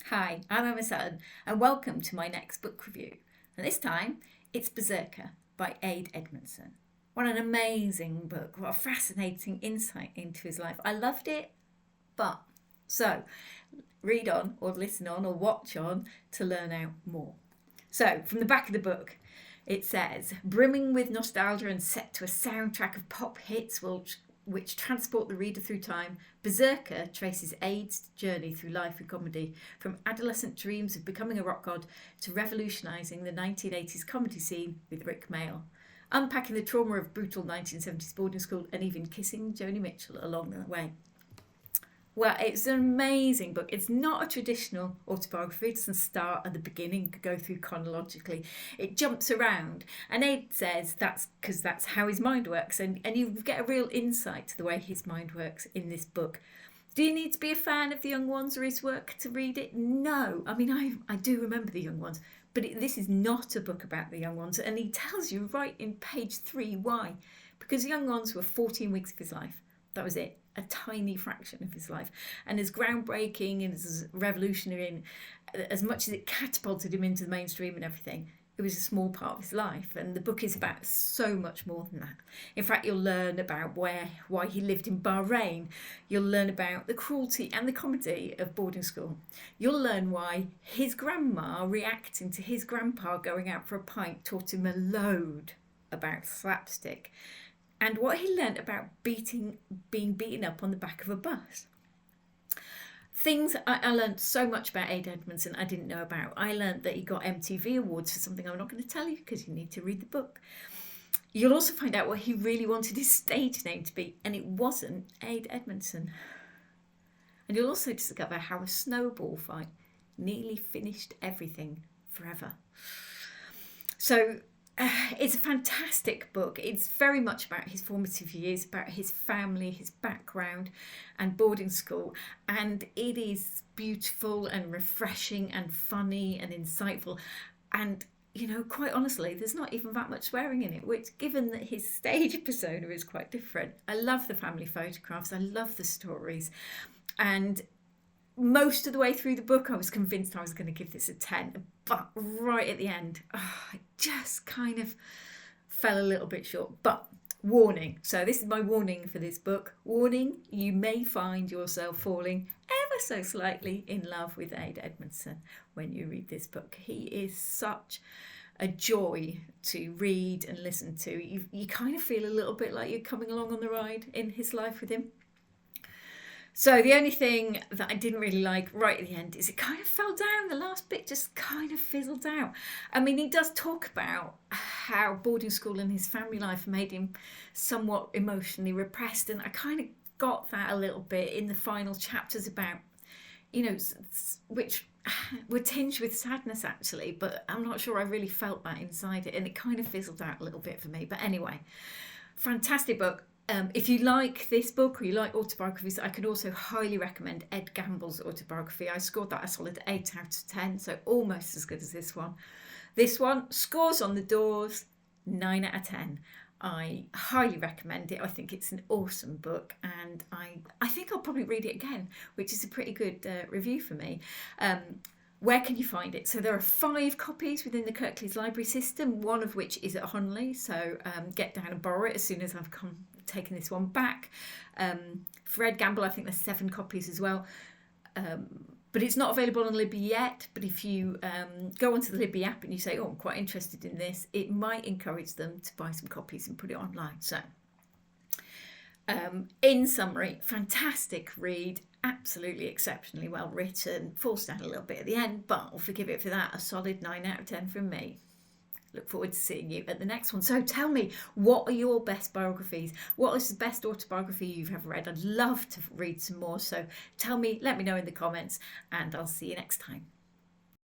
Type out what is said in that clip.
Hi, I'm Emma Sutton and welcome to my next book review. And this time it's Beserker by Adrian Edmondson. What an amazing book, what a fascinating insight into his life. I loved it, but so read on or listen on or watch on to learn out more. So from the back of the book it says, brimming with nostalgia and set to a soundtrack of pop hits which transport the reader through time, Beserker traces Ade's journey through life and comedy, from adolescent dreams of becoming a rock god to revolutionising the 1980s comedy scene with Rick Mayall, unpacking the trauma of brutal 1970s boarding school and even kissing Joni Mitchell along the way. Well, it's an amazing book. It's not a traditional autobiography. It doesn't start at the beginning, go through chronologically. It jumps around. And Abe says that's because that's how his mind works. And you get a real insight to the way his mind works in this book. Do you need to be a fan of the Young Ones or his work to read it? No. I mean, I do remember the Young Ones. But this is not a book about the Young Ones. And he tells you right in page 3 why. Because the Young Ones were 14 weeks of his life. That was it. A tiny fraction of his life, and as groundbreaking and as revolutionary and as much as it catapulted him into the mainstream and everything, it was a small part of his life. And the book is about so much more than that. In fact, you'll learn about why he lived in Bahrain. You'll learn about the cruelty and the comedy of boarding school. You'll learn why his grandma reacting to his grandpa going out for a pint taught him a load about slapstick, and what he learnt about being beaten up on the back of a bus. Things I learnt so much about Adrian Edmondson I didn't know about. I learnt that he got MTV awards for something I'm not going to tell you because you need to read the book. You'll also find out what he really wanted his stage name to be, and it wasn't Adrian Edmondson. And you'll also discover how a snowball fight nearly finished everything forever. So it's a fantastic book. It's very much about his formative years, about his family, his background and boarding school. And it is beautiful and refreshing and funny and insightful. And, you know, quite honestly, there's not even that much swearing in it, which, given that his stage persona is quite different. I love the family photographs. I love the stories. And most of the way through the book, I was convinced I was going to give this a 10, but right at the end, I just kind of fell a little bit short. But warning, so this is my warning for this book. Warning, you may find yourself falling ever so slightly in love with Adrian Edmondson when you read this book. He is such a joy to read and listen to. You kind of feel a little bit like you're coming along on the ride in his life with him. So the only thing that I didn't really like right at the end is it kind of fell down. The last bit just kind of fizzled out. I mean, he does talk about how boarding school and his family life made him somewhat emotionally repressed. And I kind of got that a little bit in the final chapters about, you know, which were tinged with sadness actually, but I'm not sure I really felt that inside it. And it kind of fizzled out a little bit for me. But anyway, fantastic book. If you like this book or you like autobiographies, I can also highly recommend Ed Gamble's autobiography. I scored that a solid 8 out of 10, so almost as good as this one. This one scores on the doors 9 out of 10. I highly recommend it. I think it's an awesome book, and I think I'll probably read it again, which is a pretty good review for me. Where can you find it? So there are 5 copies within the Kirklees library system, one of which is at Honley, so get down and borrow it as soon as I've taken this one back. For Ed Gamble, I think there's 7 copies as well, but it's not available on Libby yet. But if you go onto the Libby app and you say, oh, I'm quite interested in this, it might encourage them to buy some copies and put it online. So in summary, fantastic read, absolutely exceptionally well written, falls down a little bit at the end, but I'll forgive it for that. A solid 9 out of 10 from me. Look forward to seeing you at the next one. So tell me, what are your best biographies? What is the best autobiography you've ever read? I'd love to read some more. So tell me, let me know in the comments, and I'll see you next time.